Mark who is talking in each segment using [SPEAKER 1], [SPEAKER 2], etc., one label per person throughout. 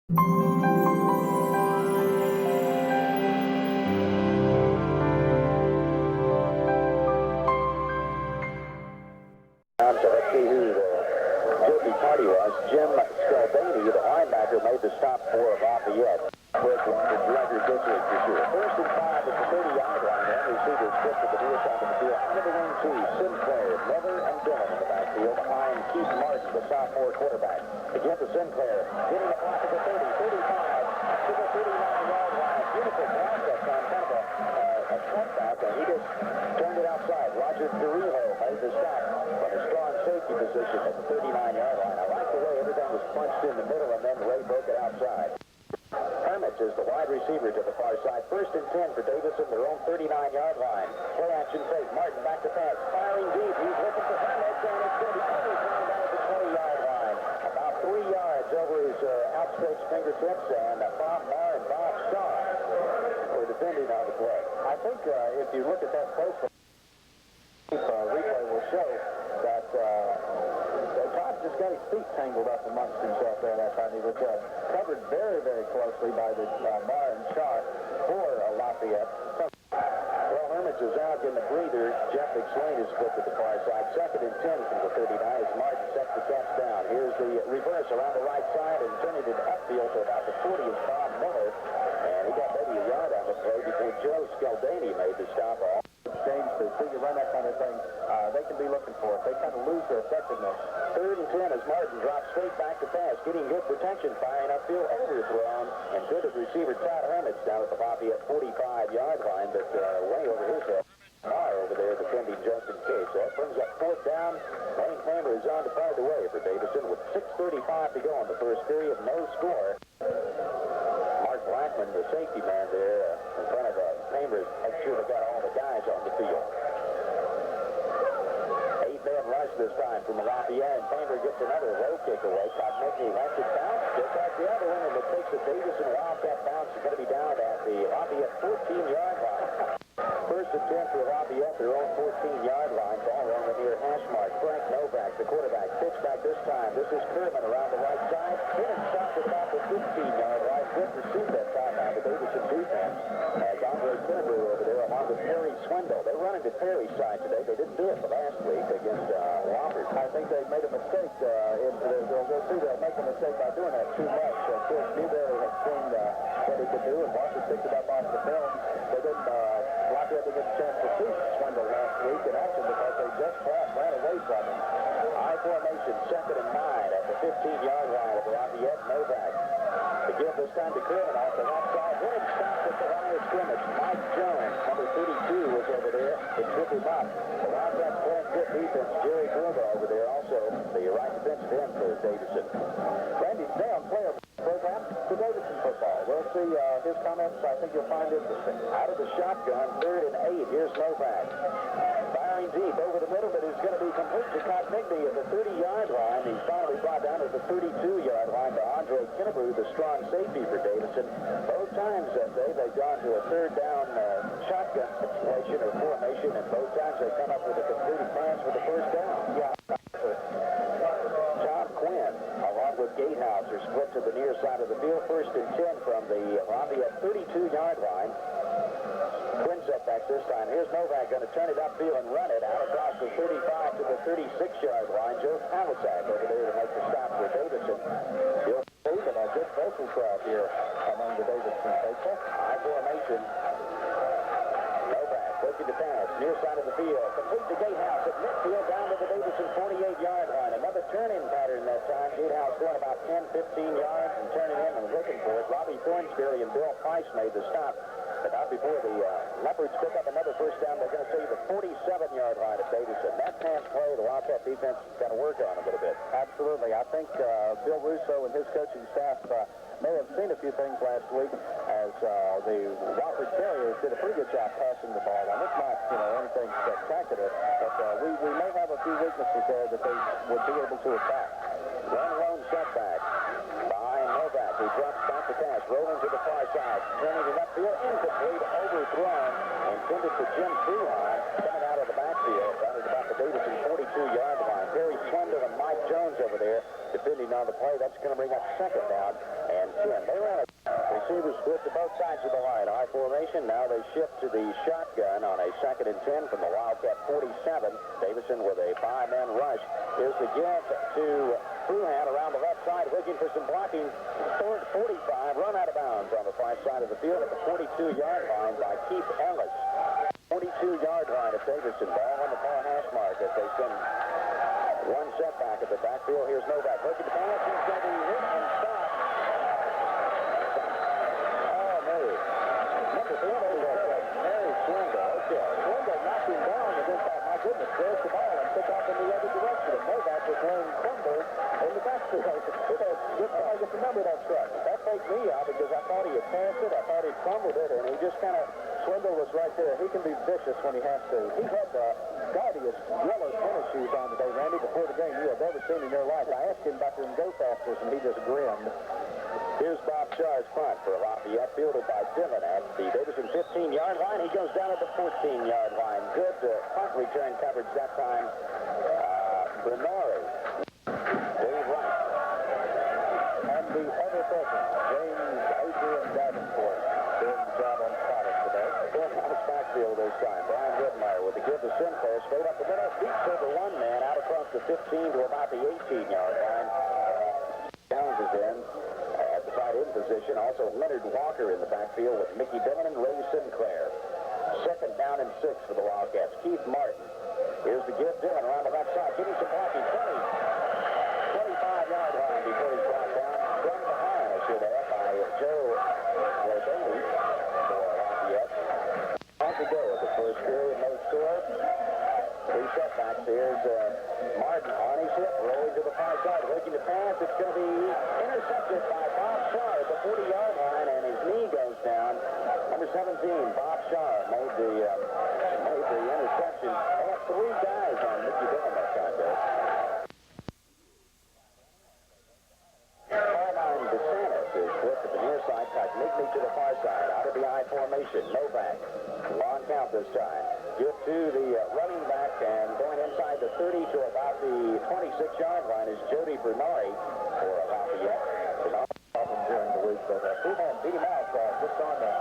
[SPEAKER 1] Let's see who the guilty party was. Jim Scaldini, the linebacker, made the stop for Lafayette. Quick one to record this week for sure. First and 5 at the 30-yard line. And receivers split to the near side of the field. Under the wing two, Sinclair, Miller, and Dillon in the backfield. Behind Keith Martin, the sophomore quarterback. Again to Sinclair. Getting the clock at the 30, 35, to the 39-yard line. Beautiful block that time. Kind of a cutback, and he just turned it outside. Roger Durijo made the stop from a strong safety position at the 39-yard line. I like the way everything was punched in the middle, and then Ray broke it outside. Hermits is the wide receiver to the far side. First and 10 for Davidson, their own 39-yard line. Play action fake. Martin back to pass. Firing deep. He's looking for Hermits, and it's going to be overthrown down at the 20-yard line. About 3 yards over his outstretched fingertips, and Bob Marr and Bob Shaw were defending on the play.
[SPEAKER 2] I think if you look at that closely, replay will show that Todd just got his feet tangled up amongst himself there that time. He was covered very, very closely by the Marr and Shaw for Lafayette.
[SPEAKER 1] Well, Hermits is out in the breather. Jeff McSwain is split to the far side. Second and 10 from the 39 as Martin sets the Cats down. Here's the reverse around the right side and turning it upfield to about the 40 is Bob Miller. And he got maybe a yard on the play before Joe Scaldini made the stop off.
[SPEAKER 2] Games to see you run that kind of thing, they can be looking for it. They kind of lose their effectiveness.
[SPEAKER 1] Third and 10 as Martin drops straight back to pass, getting good protection, firing upfield, overthrown, and good as receiver Todd Hermits down at the Lafayette 45-yard line, but way over his head. Marr over there defending just in case. So that brings up fourth down. Wayne Kramer is on to find the way for Davidson with 6:35 to go in the first period. No score. Mark Blackman, the safety man there in front of Kramer, make sure they got all the guys on the field. 8-man rush this time from Lafayette, and Kramer gets another low kick away. Kotnicki lets it bounce, just like the other one, and it takes the Davidson Wildcat bounce. It's going to be down at the Lafayette 14-yard line. First and 10 for Lafayette, their own 14-yard line. Ball on the near hash mark. Frank Novak, the quarterback, pitch back this time. This is Kerman around the right side. Hit and stopped at about the 15-yard line. Good to see that time by the Davidson defense. As Andre Kennebrew over there along with Perry Swindle. They're running to Perry's side today. They didn't do it the last week against Wofford.
[SPEAKER 2] I think they made a mistake. They'll make a mistake by doing that too much. Of course, Newberry had seen what he could do, and Wofford picked it up off the film. They didn't. Lafayette didn't get a chance to see Swindle last week in action because they just ran away from him.
[SPEAKER 1] High formation, second and 9 at the 15-yard line of Lafayette. Novak. To give this time to Kerman off the left side. Hit and stopped at the line of scrimmage. Mike Jones, number 32, was over there to trip him up. The Wildcats playing good defense. Jerry Grova over there also. The right defensive end for Davidson.
[SPEAKER 2] Randy Down, player program to Davidson football. We'll see his comments. I think you'll find interesting.
[SPEAKER 1] Out of the shotgun, third and 8. Here's Novak. Firing deep over the middle, but it's going to be complete to Kotnicki at the 30-yard line. He's finally brought down at the 32-yard line to Andre Kennebrew, the strong safety for Davidson. Both times that day, they've gone to a third down shotgun situation or formation, and both times they come up with a completed pass for the first down.
[SPEAKER 2] Yeah.
[SPEAKER 1] Tom Quinn, along with Gatehouse, are split to the near side of the field. First and 10 from the Lafayette 32-yard line. Quinn set back this time. Here's Novak going to turn it upfield and run it out across the 35 to the 36-yard line. Joe Palisak over there to make the stop for Davidson.
[SPEAKER 2] Bill Stephen, a good vocal crowd here among the Davidson faithful.
[SPEAKER 1] High formation. Novak looking to pass. Near side of the field. Complete to Gatehouse at midfield down to the Davidson 48-yard line. Another turn-in pattern that time. Gatehouse going about 10, 15 yards and turning in and looking for it. Robbie Thornsberry and Bill Price made the stop. But not before the Leopards pick up another first down. They're going to see the 47-yard line of Davidson. That pass play, the Wildcat defense has got to work on a little bit.
[SPEAKER 2] Absolutely. I think Bill Russo and his coaching staff may have seen a few things last week as the Wofford Terriers did a pretty good job passing the ball. Now, it's not anything spectacular, but we may have a few weaknesses there that they would be able to attack.
[SPEAKER 1] One lone setback behind Novak, who drops back to pass, rolling to the far side, turning it upfield, incomplete, overthrown, intended for Jim Freeline, coming out of the backfield. That is about the Davidson 42-yard line. Perry Swindle and Mike Jones over there defending on the play. That's going to bring up second down and 10 receivers split to both sides of the line. I formation. Now they shift to the shotgun on a 2nd and 10 from the Wildcat 47. Davidson with a 5-man rush. Here's the give to Fruhan around the left side, looking for some blocking. 45, run out of bounds on the far side of the field at the 42-yard line by Keith Ellis. 42-yard line of Davidson. Ball on the far hash mark as they send one setback at the backfield. Here's Novak looking to pass. He's going to be hit and stopped. Oh, Mary. Number 4, Mary Swindle. Okay. Swindle knocked him down and then thought, my goodness, there's the ball, and took off in the other direction. And Novak was playing crumble in the backfield. I just remember that truck. That faked me out because I thought he had passed it. I thought he'd crumbled it, and he just kind of, Swindle was right there. He can be vicious when he has to. He had the gaudiest yellow tennis shoes on today, Randy, before the game you have ever seen in your life. I asked him about them go-fasters, and he just grinned. Here's Bob Shaw's punt for Lafayette, fielded by Dillon at the Davidson 15-yard line. He goes down at the 14-yard line. Good punt return coverage that time. Bernari. Dave Wright. And the other person, James Adrian Davenport, doing the job on spotting today. Out of backfield this time. Brian Whitmire with the give to Sinclair, straight up the middle, beats over one man out across the 15 to about the 18-yard line. Downs is in at the tight end position. Also Leonard Walker in the backfield with Mickey Dillon and Ray Sinclair. 2nd down and 6 for the Wildcats. Keith Martin. Here's the give. Dillon around the left side, getting some blocking. 25-yard line before he's brought down from behind, I should add, by Joe Bailey for Lafayette. On to go with the first period, no score. 3 setbacks. Here's Martin on his hip, rolling to the far side, looking to pass. It's going to be intercepted by Bob Shaw at the 40-yard line, and his knee goes down. Number 17, Bob Shaw made the interception. They have 3 guys on Mickey Dillon that time, though. Carmine DeSantis is flipped to the near side, cut neatly to the far side, out of the I formation. Novak, long count this time. Give to the running back, and going inside the 30 to about the 26-yard line is Jody Bernari for Lafayette. Bernari problem during the week, but Fruhan beat him out just on the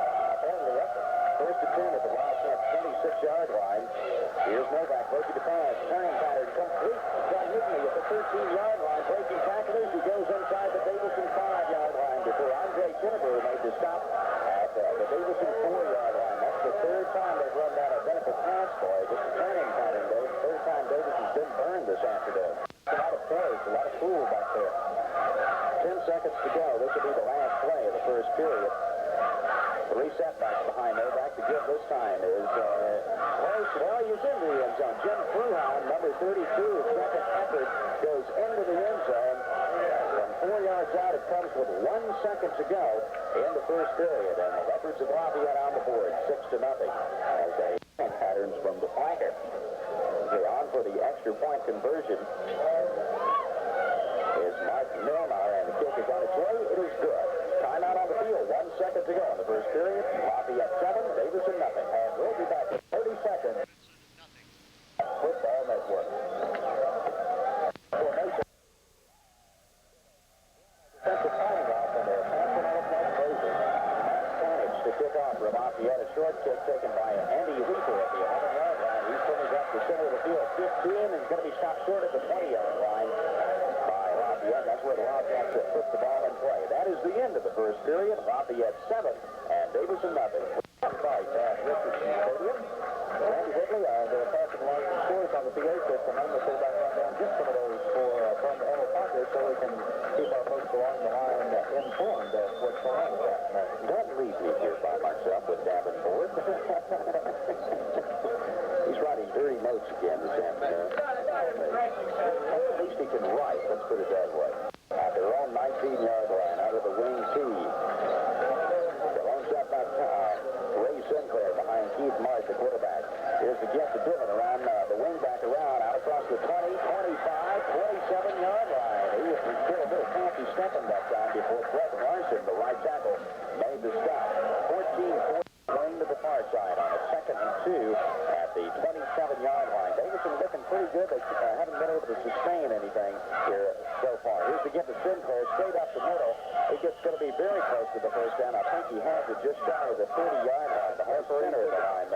[SPEAKER 1] early effort. 1st and 10 at the Wildcat 26-yard line. Here's Novak looking to pass. Turning pattern complete. John Whitney at the 13-yard line. Breaking tacklers. He goes inside the Davidson 5-yard line before Andre Kinneber made the stop at the Davidson 4-yard line. That's the 3rd time they've run that identical pass play. Just a turning pattern, Dave. 3rd time Davidson's been burned this afternoon. A lot of plays, a lot of fool back there. 10 seconds to go. This will be the last play of the first period. 3 setbacks behind Novak. The give this time is close. Well, he's in the end zone. Jim Fruhan, number 32, 2nd effort, goes into the end zone. From 4 yards out, it comes with 1 second to go in the first period. And the Leopards of Lafayette on the board, 6-0. As they patterns from the flanker. They're on for the extra point conversion. Is Mark Milnar, and the kick is on its way. It is good. Timeout on the field. 1 second to go in the first period. Lafayette 7, Davidson nothing. And we'll be back in 30 seconds. Football Network. Formation. Defensive timeout, and they're passing off like crazy. Matt Stanich to kick off for Lafayette. A short kick taken by Andy Weeper at the 11-yard line. He's putting up the center of the field. 15, and is going to be stopped short at the 20-yard line. That's where the Wildcats have put the ball in play. That is the end of the first period. Lafayette 7 and Davidson nothing. By Richardson Stadium. Randy Whitley, they're passing along some scores on the PA system. I'm going to pull back on down just some of those from Emil Parker so we can keep our folks along the line informed of what's going on with that. Don't leave me here by myself with Davenport. He's writing dirty notes again this afternoon. At least he can write, let's put it that way. At their own 19-yard line, out of the wing tee. The lone shot back, Ray Sinclair behind Keith Marsh, the quarterback. Here's the gift to Dillon around the wing back around, out across the 20, 25, 27-yard line. He was still a bit of fancy stepping that time before Brett Larson, the right tackle, made the stop. 14-4. Going to the far side on a 2nd and 2 at the 27-yard line. Davidson looking pretty good. They haven't been able to sustain anything here so far. Here's he had to just shy of the 30-yard line, the whole center of the line.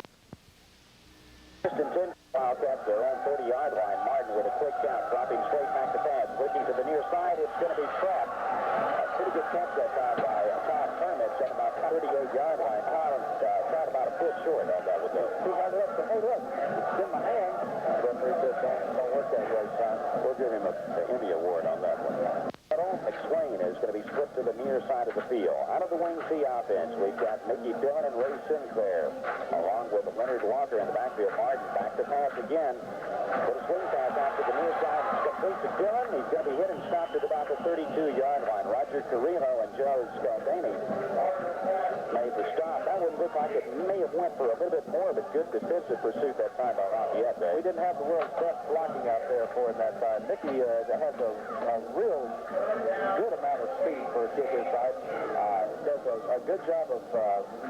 [SPEAKER 1] First and 10, Wildcats their own 30-yard line. Martin with a quick count, dropping straight back to pass, looking to the near side. It's going to be trapped. A pretty good catch that time by Todd Kermitz at about 38-yard line. Todd about a foot short on that one, though.
[SPEAKER 2] Hey, look, it's in my hand. Referee says don't work that way, son.
[SPEAKER 1] We'll give him the Emmy Award on that one. McSwain is going to be split to the near side of the field. Out of the wing C offense, we've got Mickey Dillon and Ray Sinclair, along with Leonard Walker in the backfield. Martin back to pass again. Put a swing pass out to the near side. Complete to Dillon. He's going to be hit and stopped at about the 32-yard line. Roger Carrillo and Joe Scaldini made the stop. That one looked like it may have went for a little bit more of a good defensive pursuit that time by Lafayette.
[SPEAKER 2] We didn't have the world's best blocking out there for him that time. Mickey has a real good amount of speed for a kid his size. Does a good job of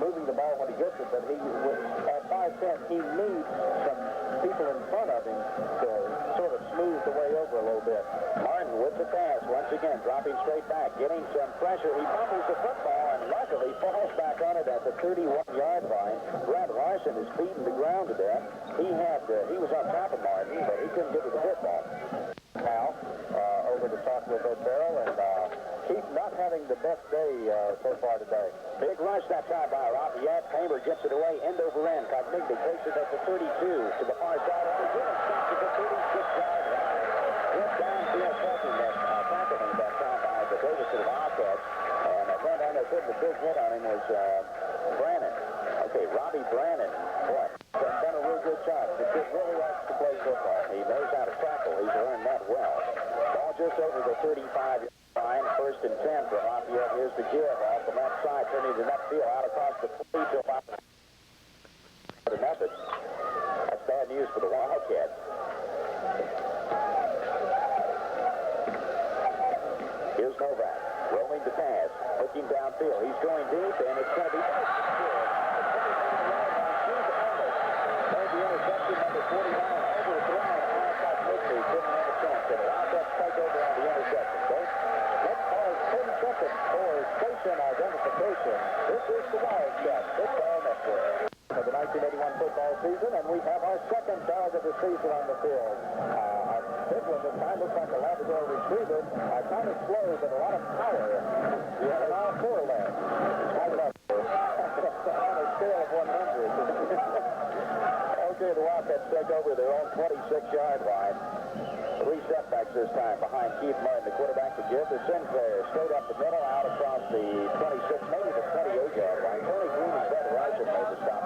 [SPEAKER 2] moving the ball when he gets it, but at 5'10", he needs some people in front of him to sort of smooth the way over a little bit.
[SPEAKER 1] Martin with the pass, once again, dropping straight back, getting some pressure. He fumbles the football and luckily falls back on it at the 31-yard line. Brad Larson is beating the ground to death. He was on top of Martin, but he couldn't get to the football.
[SPEAKER 2] Now, over to talk with Ed Farrell, and Keith not having the best day so far today.
[SPEAKER 1] Big rush that time by Lafayette. Hamer gets it away, end over end. Cognitti takes it at the 32 to the far side of the field. Stops at the 36-yard line. Went downfield tackling that time by the Davidson Wildcats. And I went on there, putting the big hit on him was Brannon. Okay, Robbie Brannon. Boy, has done a real good job. The kid really likes to play football. He knows how to tackle. He's learned that well. Ball just over the 35-yard line. First and 10 for Lafayette. Here's the give off the left side, turning to that field out across the 40 to about the method. That's bad news for the Wildcats. Here's Novak, rolling the pass, looking downfield. He's going deep, and it's going to be the interception, number 49, overthrown. Couldn't have a chance. So the Wildcats take over on the interception. Let's pause 10 seconds for station identification. This is the Wildcats Football Network for the 1981 football season, and we have our second dog of the season on the field. This one this time looks like a Labrador Retriever. Kind of slow, but a lot of power. We have an all four left. I love it. On a scale of 100. Okay, the Wildcats take over their own 26-yard line. 3 setbacks this time behind Keith Martin, the quarterback, to give to Sinclair. Straight up the middle, out across the 26, maybe the 28-yard line. Tony Green and Fred Larson made the stop.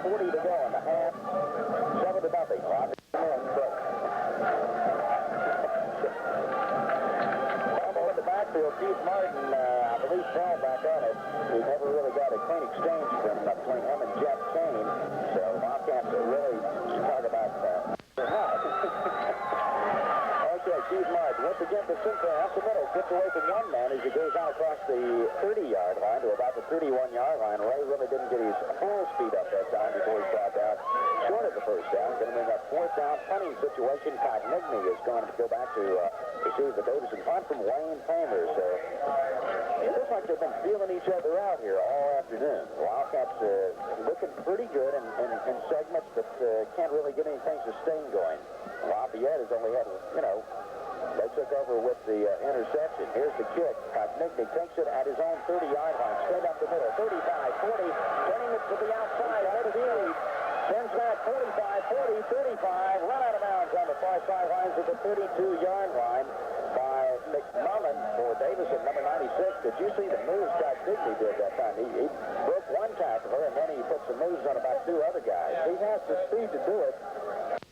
[SPEAKER 1] 11:40 to go in the half. 7-0. In the backfield, Keith Martin, I believe, fell back on it. He never really got a clean exchange from between him and Jeff Kane. So Wildcats are really talk about Okay, Keith Martin once again to Sinclair off the middle, gets away from one man as he goes out across the 30-yard line to about the 31-yard line. Ray really didn't get his full speed up that time before he brought down short of the first down. Going to bring up 4th down punting situation. Cognitti is going to go back to receive the Davidson punt from Wayne Hamer. So it looks like they've been feeling each other out here all afternoon. The Wildcats looking pretty good in segments, but can't really get anything sustained going. Lafayette has only had, they took over with the interception. Here's the kick. Cognitti takes it at his own 30-yard line, straight up the middle. 35, 40, turning it to the outside, out of the lead. Sends back 45, 40, 35, run out of bounds on the far sidelines of the 32-yard line by McMullen for Davidson, number 96. Did you see the moves Cognitti did that time? He broke one tackler, and then he put some moves on about 2 other guys. He has the speed to do it.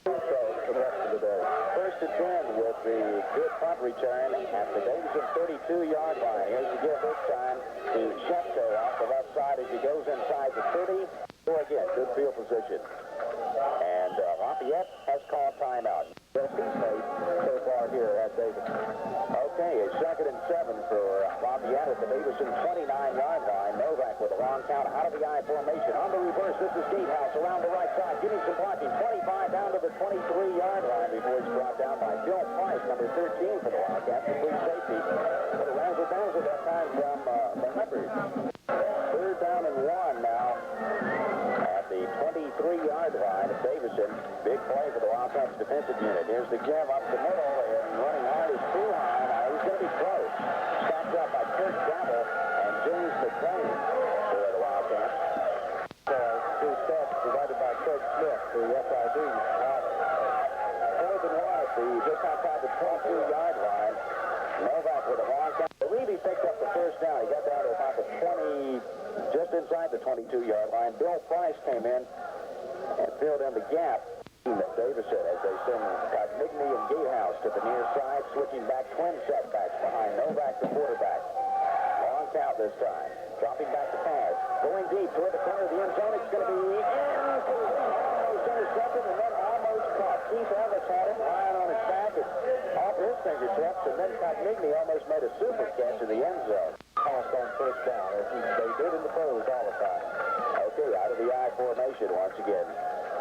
[SPEAKER 1] For the rest of the day. First and 10 with the good punt return at the Davidson 32-yard line. Here's the give this time to Shepko off the left side as he goes inside the 30. So again, good field position. And Lafayette has called timeout. Best he's made so far here at Davidson. Okay, it's 2nd and 7 for Lafayette at the Davidson 29-yard line. Novak with a long count out of the I formation. On the reverse, this is Gatehouse around the right side, getting some blocking. 25 down to the 23-yard line before he's brought down by Bill Price, number 13 for the Wildcats, the free safety. But a razzle-dazzle that time from the Leopards. 3rd down Big play for the Wildcats defensive unit. Here's the give up the middle, and running hard is Fruhan. He's going to be close. Stacked up by Kurt Gamble and James McLean for the Wildcats.
[SPEAKER 2] Two steps provided by Coach Smith, the SID.
[SPEAKER 1] Fourth and one at just outside the 22-yard line. Novak with a long count. Levy picked up the first down. He got down to about the 20, just inside the 22-yard line. Bill Price came in and filled in the gap. Davidson as they send Migney and Gatehouse to the near side, switching back twin setbacks behind Novak, the quarterback. Long count this time. Dropping back to pass. Going deep toward the corner of the end zone. It's going to be almost intercepted and then almost caught. Keith Evans had it lying on his back and off his fingertips, and then Migney almost made a super catch in the end zone.
[SPEAKER 2] Passed on first down, as they did in the pros all the time.
[SPEAKER 1] Okay, out of the I formation once again.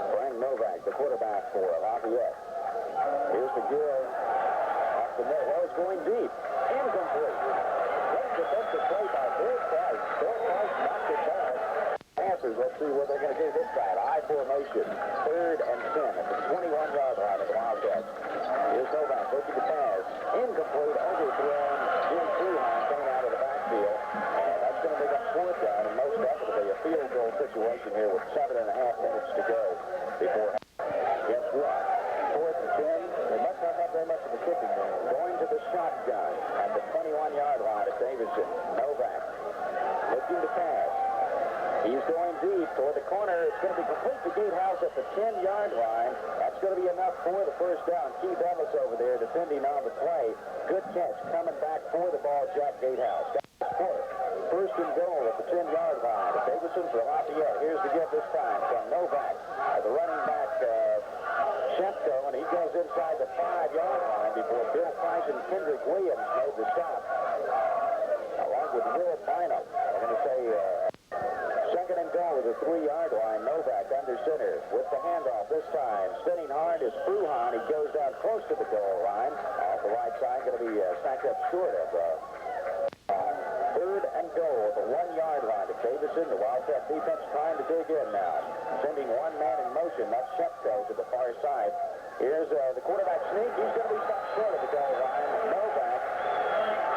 [SPEAKER 1] Frank Novak, the quarterback for Lafayette. Here's the give. Off the net. Well, it's going deep. Incomplete. Great defensive play by Bill Price. Bill Price knocked it down. Passes. Let's see what they're going to do this time. I formation. 3rd and 10 at the 21-yard line of the Wildcats. Here's Novak looking to pass. Incomplete. Overthrown. Jim Fruhan coming out of the backfield. And that's going to make up 4th down, and most definitely a field goal situation here with 7.5 minutes to go before. Guess what? 4th and 10.
[SPEAKER 2] They must not have very much of a kicking game.
[SPEAKER 1] Going to the shotgun at the 21-yard line at Davidson. Novak looking to pass. He's going deep toward the corner. It's going to be complete to Gatehouse at the 10-yard line. That's going to be enough for the first down. Keith Evans over there defending on the play. Good catch coming back for the ball, Jack Gatehouse. First and goal at the 10-yard line. Davidson for Lafayette. Here's the give this time from Novak. The running back, Shepko, and he goes inside the 5-yard line before Bill Price and Kendrick Williams made the stop. Along with Will Bynum. I'm going to say second and goal at the 3-yard line. Novak under center with the handoff this time. Spinning hard is Fruhan. He goes down close to the goal line. Off the right side, going to be stacked up short of 3rd and goal at the 1-yard line of Davidson. The Wildcat defense trying to dig in now. Sending one man in motion. That's Shepko to the far side. Here's the quarterback sneak. He's going to be stopped short of the goal line. Novak,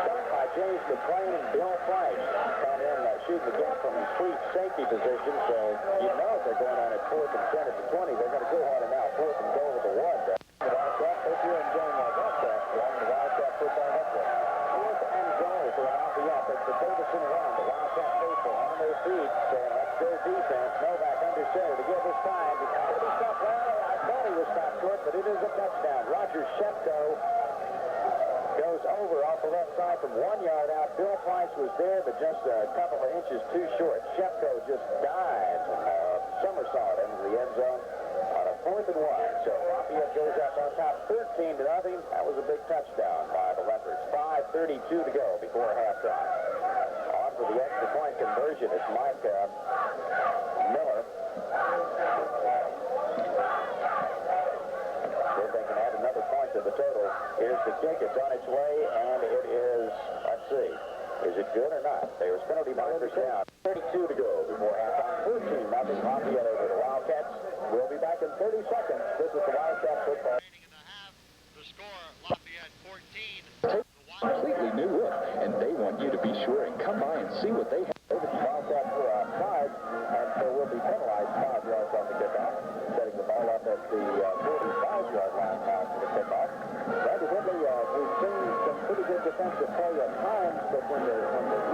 [SPEAKER 1] stopped by James McLean and Bill Price. Come in shooting the gap from the sweet safety position. So you know if they're going on at 4th and 10 at the 20, they're going to go on it now. 4th and goal at the 1.
[SPEAKER 2] The Wildcat, if you're enjoying that broadcast, the Wildcat put that up there.
[SPEAKER 1] 4th and goal for Lafayette. It's the Davidson run. The Wildcat faithful on their feet. Saying, let's go defense. Novak under center to give this time. It's going to be stopped. Well, I thought he was stopped short, but it is a touchdown. Roger Shepko goes over off the left side from 1 yard out. Bill Price was there, but just a couple of inches too short. Shepko just dives and somersault into the end zone on a 4th and 1. So Lafayette goes up on top 13-0. That was a big touchdown by the Leopards. 5:32 to go before halftime. On for the extra point conversion. It's Mike Miller. See if they can add another point to the total. Here's the kick. It's on its way, and it is, let's see, is it good or not? There's penalty markers down. 32 to go before halftime. 14-0 Lafayette over the Wildcats. We'll be back in 30 seconds. This is the Wildcat football.
[SPEAKER 3] The score, Lafayette 14.
[SPEAKER 4] Completely new look, and they want you to be sure and come by and see what they have.
[SPEAKER 2] The Wildcats were offside, and so will be penalized 5 yards on the kickoff, setting the ball up at the 45-yard line now for the kickoff. Evidently, we've seen some pretty good defensive play at times, but when the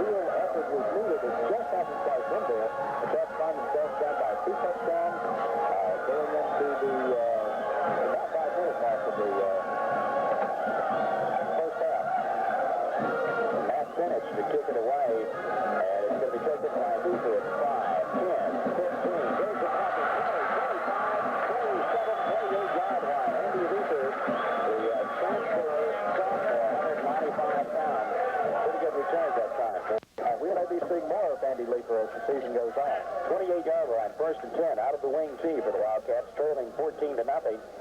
[SPEAKER 2] real effort was needed, it just hasn't quite been there. The Cats find themselves down by 2 touchdowns, going into the about 5-minute mark of the first half.
[SPEAKER 1] Matt Finnich to kick it away, and it's going to be taken by Hoover at 5, 10, 15. Goes to Patrick 20, 25, 27, 28-yard line. Andy Hoover, the transfer sophomore, 195 pounds. Pretty good return that time.
[SPEAKER 2] We may be seeing more of Andy Leeper as the season goes on.
[SPEAKER 1] 28-yard line, 1st and 10, out of the wing tee for the Wildcats, trailing 14-0.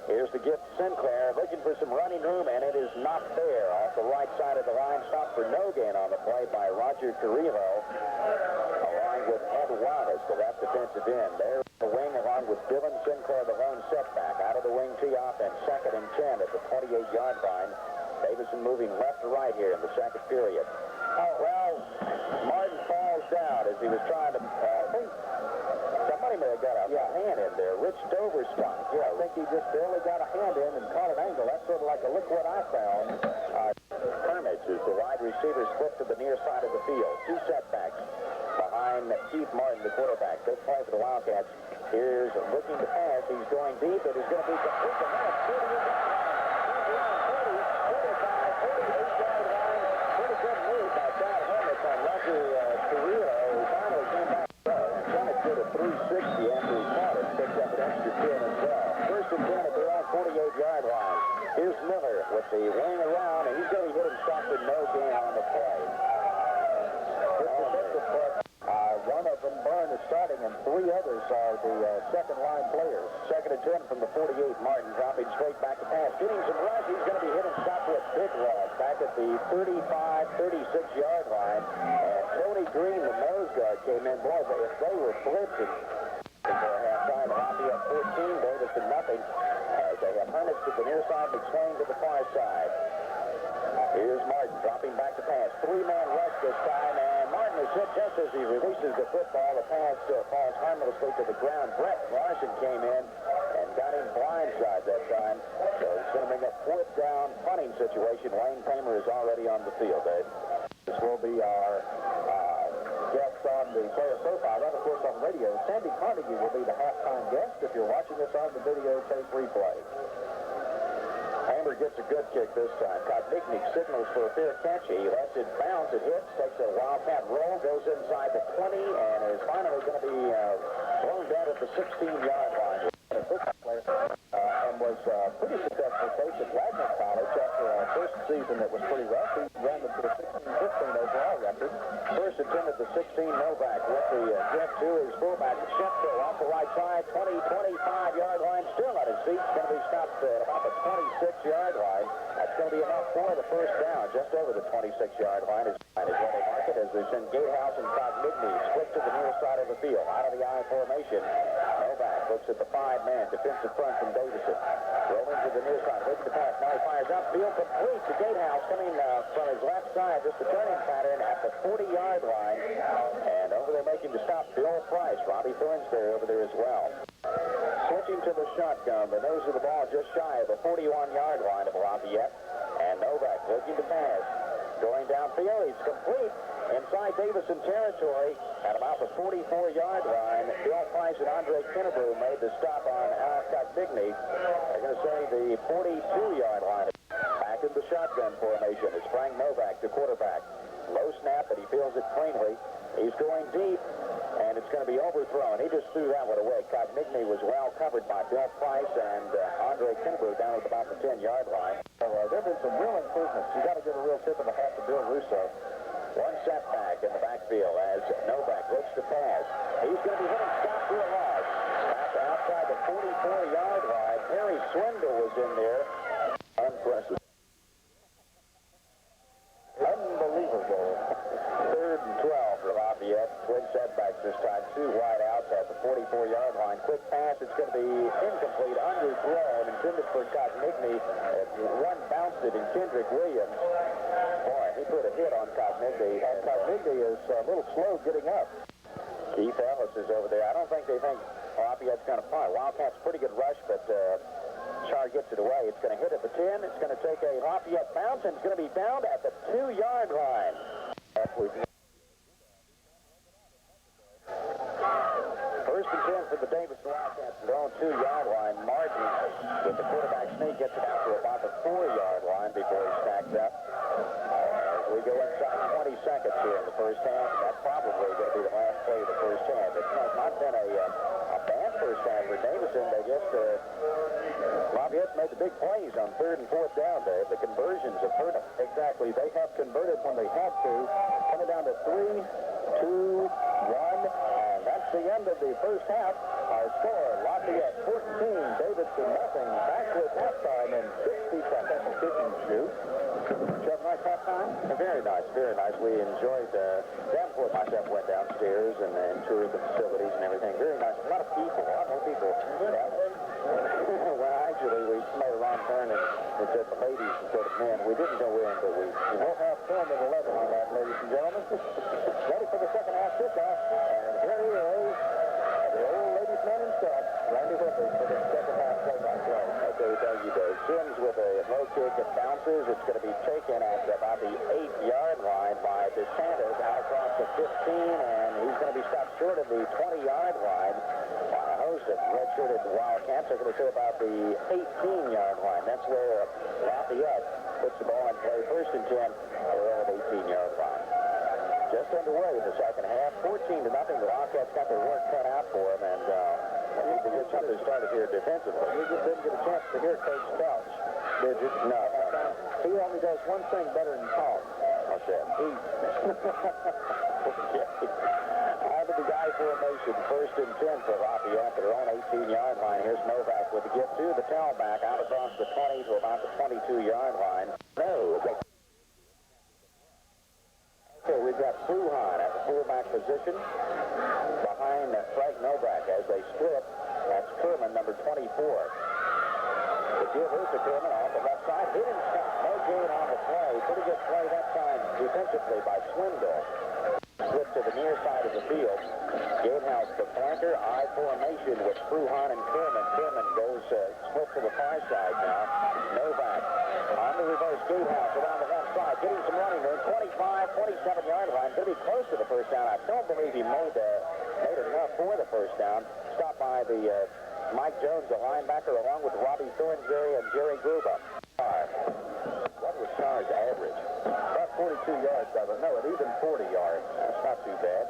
[SPEAKER 1] Here's the gift, Sinclair, looking for some running room, and it is not there. Off the right side of the line, stopped for no gain on the play by Roger Carrillo, along with Ed Wallace, the left defensive end. There the wing along with Dylan Sinclair, the lone setback. Out of the wing tee off and 2nd and 10 at the 28-yard line. Davidson moving left to right here in the second period. Oh, well, Martin falls down as he was trying to, I think somebody may have got a hand in there. Rich Dover stunk. Yeah, I think he just barely got a hand in and caught an angle. That's sort of like a look what I found. Kermits is the wide receiver split to the near side of the field. 2 setbacks behind Keith Martin, the quarterback. Good play for the Wildcats. Here's looking to pass. He's going deep. It is going to be complete. Here's Miller with the wing around, and he's going to hit him stopped with no gain on the play. One of them, Byrne, is starting, and 3 others are the second-line players. 2nd and 10 from the 48. Martin dropping straight back to pass. Getting some rush. He's going to be hit and stopped with big rod back at the 35, 36-yard line. And Tony Green, the nose guard, came in. Boy, if they were blitzing before halftime, Lafayette 14, Davidson nothing. They have Hermits to the near side, McSwain to the far side. Here's Martin dropping back to pass. 3-man rush this time, and Martin is hit just as he releases the football. The pass falls harmlessly to the ground. Brett Larson came in and got him blindside that time. So it's going to make a 4th down punting situation. Wayne Kramer is already on the field, Dave. This will be our guest on the player profile. That, of course, on radio. Sandy Carnegie will be the halftime guest if you're watching us on the videotape replay. Hammer gets a good kick this time. Kotnick signals for a fair catch. He lets it bounce. It hits, takes a Wildcat roll, goes inside the 20, and is finally going to be thrown down at the 16-yard line. A football player and was pretty successful coach at Wagner College after a first season that was pretty rough. He ran them to the 16-15 overall record. First attempt at the 16, Novak with the get to his fullback. Sheffield off the right side, 20, 25-yard line, still on his feet. It's going to be stopped at about the 26-yard line. That's going to be enough for the first down, just over the 26-yard line. Is where they mark it as they send Gatehouse and Kotnick split to the near side of the field. Out of the I formation, Novak looks at the 5-man defensive front from Davidson. Rolling to the near side, looking to pass. Now he fires up, field complete to Gatehouse coming from his left side. Just a turning pattern at the 40-yard line. And over there making to stop Bill Price. Robbie Thornsberry over there as well. Switching to the shotgun, the nose of the ball just shy of the 41-yard line of Lafayette. And Novak looking to pass. Going downfield, he's complete inside Davidson territory at about the 44-yard line. Bill Price and Andre Kennebrew made the stop on Al Kotnick. They're going to say the 42-yard line. Back in the shotgun formation is Frank Novak, the quarterback. Low snap, but he feels it cleanly. He's going deep, and it's going to be overthrown. He just threw that one away. Kotnick was well covered by Bill Price and Andre Kennebrew down at about the 10-yard line. So there have been some real improvements. You got to give a real tip of the hat to Bill Russo. One setback in the backfield as Novak looks to pass. He's going to be hitting stop to a loss. Stopped outside the 44-yard line. Harry Swindle was in there. Unprecedented. Unbelievable. 3rd and 12 for Lafayette. Twin setbacks this time. 2 wide outs at the 44-yard line. Quick pass. It's going to be incomplete. Underthrown. Intended for Kotnick. One bounced it in Kendrick Williams. Boy, he put a hit on Kotnick. And Kotnick is a little slow getting up. Keith Ellis is over there. I don't think they think Lafayette's going to punt. Wildcats pretty good rush, but Char gets it away. It's going to hit at the 10. It's going to take a Lafayette bounce, and it's going to be found at the 2-yard line. First and 10 for the Davidson Wildcats. Their own 2-yard line. Martin, with the quarterback sneak, gets it out to about the 4-yard line before he stacks up. As we go inside 20 seconds here in the first half, and that's probably going to be the last play of the first half. It's not been a bad first half for Davidson. They just Lafayette's made the big plays on 3rd and 4th down there. The conversions have hurt them. Exactly. They have converted when they had to. Coming down to 3, 2, 1, and that's the end of the first half. Our
[SPEAKER 2] Score, Lafayette 14, Davidson nothing. Back with halftime in 60 seconds. Did you have a nice halftime?
[SPEAKER 1] Very nice, very nice. We enjoyed Danforth myself went downstairs and toured the facilities and everything. Very nice. A lot of people, a lot more people. Well, actually, we made a wrong turn and it said the ladies instead of men. We didn't go in, but we
[SPEAKER 2] will have film at 11 on that, ladies and gentlemen. Ready for the second half kickoff. And here he is, the old ladies' man himself, Randy Whippers, for the second half play-by-play.
[SPEAKER 1] Okay, thank you, Dave. Sims with a low kick that bounces. It's going to be taken at about the 8-yard line by DeSantis out across the 15, and he's going to be stopped short of the 20-yard line by a host of redshirted Wildcats. They're going to show about the 18-yard line. That's where Lafayette puts the ball in play. First and 10, they're at the 18-yard line. Just underway in the second half, 14-0. The Wildcats got their work cut out for them, and need to get something started here defensively.
[SPEAKER 2] We just didn't get a chance to hear Coach Couch. Did you?
[SPEAKER 1] No.
[SPEAKER 2] He only does one thing better than talk.
[SPEAKER 1] What's that?
[SPEAKER 2] Eat.
[SPEAKER 1] Out of the guy formation, first and 10 for Lafayette. Their own 18-yard line. Here's Novak with the gift to the tailback out across the 20 to about the 22-yard line. No. Okay, we've got Fruhan at the fullback position behind Frank Novak as they split. That's Kerman, number 24. The give is to Kerman off the left side. He didn't stop. No gain on the play. Pretty good play that time defensively by Swindle. Split to the near side of the field. Gatehouse, the flanker, I formation with Fruhan and Kerman. Kerman goes split to the far side now. Novak on the reverse. Gatehouse around the left side. Getting some running room. 25, 27-yard line. Going to be close to the first down. I don't believe he made enough for the first down. Stopped by the Mike Jones, the linebacker, along with Robbie Thornberry and Jerry Gruba. What was Char's average?
[SPEAKER 2] About 42 yards of it. No, at even 40 yards.
[SPEAKER 1] That's not too bad.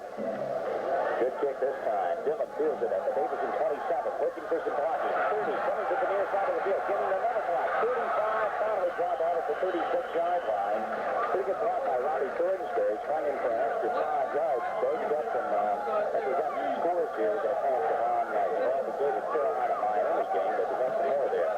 [SPEAKER 1] Good kick this time. Dillon fields it at the Davidson 27. Looking for some blocking. 30. Coming to the near side of the field. Getting another block. 35. Finally dropped out at the 36-yard line. Pretty good block by Robbie Thornberry. Trying in for an extra 5 yards. They've got some, we got some scores here that passed along. The David Carolina Miami game, but we got some more there.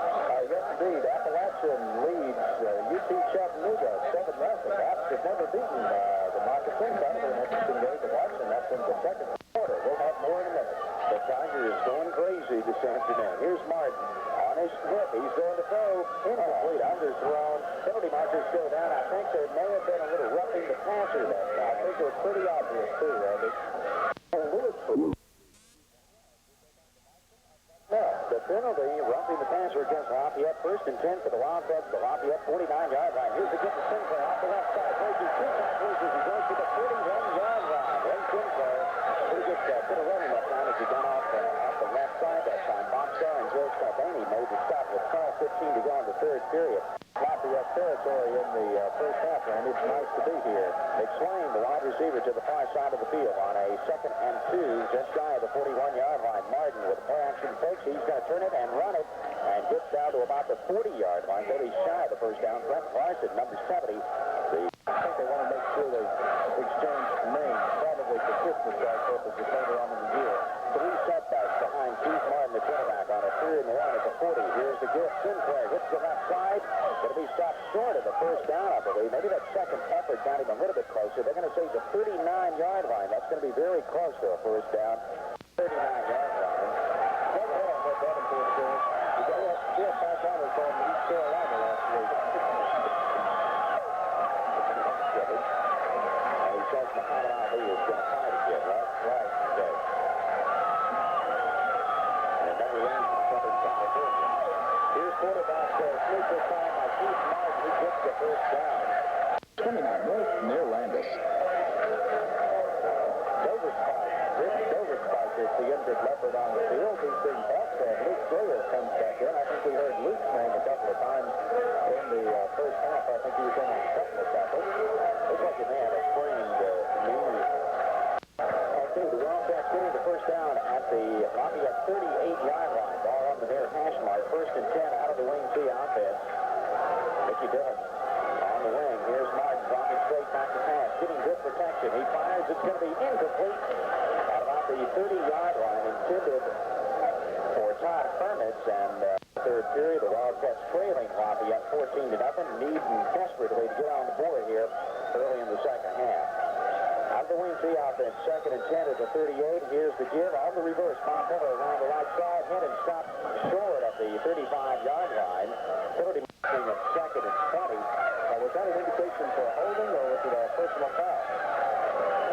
[SPEAKER 2] Yes, indeed. Appalachian leads UT Chattanooga 7-0. Apps have never beaten the Moccasins. That'll be an interesting game to watch, and that's in the second quarter. We'll have more in a minute.
[SPEAKER 1] The Tiger is going crazy this afternoon. Here's Martin on his flip. He's going to throw. Incomplete. Underthrown. Penalty markers still down. I think there may have been a little roughing the passer that time.
[SPEAKER 2] I think it was pretty obvious, too, Randy.
[SPEAKER 1] The penalty, roughing the passer against Lafayette. First and 10 for the Wildcats. The Lafayette 49-yard line. Here's the kick to Sinclair off the left side. Breaking 2 tackles as he goes to the 41-yard line. Ray Sinclair, pretty good bit of running that time as he got off the left side that time. Bob Starr and Joe Scalbani made the stop with 12:15 to go in the third period.
[SPEAKER 2] Lafayette territory in the first half, Randy. It's nice to be here.
[SPEAKER 1] McSwain, the wide receiver, to the far side of the field on a 2nd and 2, just shy of the 41-yard line. Martin with a play-action fake. He's going to turn it and run it and gets down to about the 40-yard line. But he's shy of the first down. Brent Larson, number 70.
[SPEAKER 2] I think they want to make sure they exchange names, probably for Christmas card purposes later on in the year.
[SPEAKER 1] 3 setbacks behind Keith Martin, the quarterback, on a 3rd and 1 at the 40. Here's the gift. Sinclair hits the left side. Going to be stopped short of the first down, I believe. Maybe that second effort got him a little bit closer. They're going to say the 39-yard line. That's going to be very close to a first down. 39-yard line.
[SPEAKER 2] Jeff Montana from East Carolina last week.
[SPEAKER 1] And he says Muhammad Ali is going to fight again, right?
[SPEAKER 2] Right.
[SPEAKER 1] Okay. And another win from Southern California. Here's quarterback sneak this time by Keith Martin. He gets the first down.
[SPEAKER 4] Coming out north near Landis.
[SPEAKER 2] Dover Spike is the injured leopard on the field. He's being helped, and Luke Sawyer comes back in. I think we heard Luke's name a couple of times in the first half. I think he was in on a couple of tackles.
[SPEAKER 1] Looks like he may have a sprained knee. Okay, the Wildcats getting the first down at the Lafayette 38-yard line. Ball on the near hash mark. First and 10 out of the wing C offense. Mickey Dillon on the wing. Here's Martin dropping straight back to pass. Getting good protection. He fires. It's going to be incomplete. At about the 30-yard line. Intended Todd Hermits, and third period, the Wildcats trailing Lafayette 14-0, needing desperately to get on the board here early in the second half. On the wing tee offense, 2nd and 10 at the 38. Here's the give on the reverse. Bob Miller around the right side, hit and stopped short at the 35-yard line. Penalty marking at 2nd and 20.
[SPEAKER 2] Was that an indication for a holding, or was it a personal foul?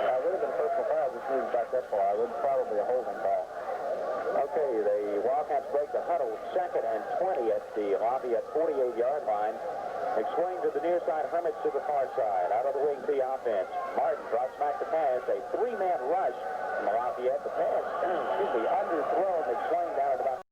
[SPEAKER 2] It would have been a personal foul, just moving back that far. It was probably a holding foul.
[SPEAKER 1] Okay, the Wildcats break the huddle, 2nd and 20 at the Lafayette 48-yard line. McSwain to the near side, Hermits to the far side. Out of the wing tee offense. Martin drops back the pass. A 3-man rush from Lafayette. The pass, underthrown. McSwain down at